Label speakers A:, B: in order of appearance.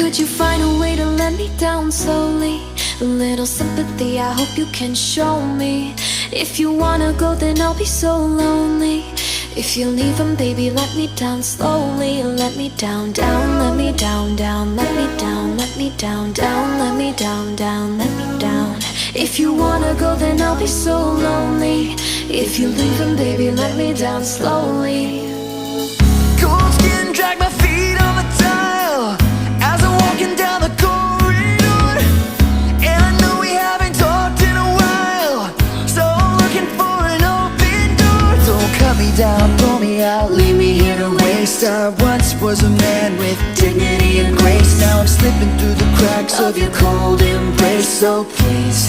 A: Could you find a way to let me down slowly? A little sympathy, I hope you can show me. If you wanna go, then I'll be so lonely. If you're leaving, baby, let me down slowly. Let me down, down, let me down, down, let me down, let me down, down, let me down, down, let me down. If you wanna go, then I'll be so lonely. If you're leaving, baby, let me down slowly.
B: Cold skin, drag my feet on the tile as I'm walking down the corridor. And I know we haven't talked in a while, so I'm looking for an open door. Don't cut me down, pull me out, leave me here to waste. I once was a man with dignity and grace. Now I'm slipping through the cracks of your cold embrace. So please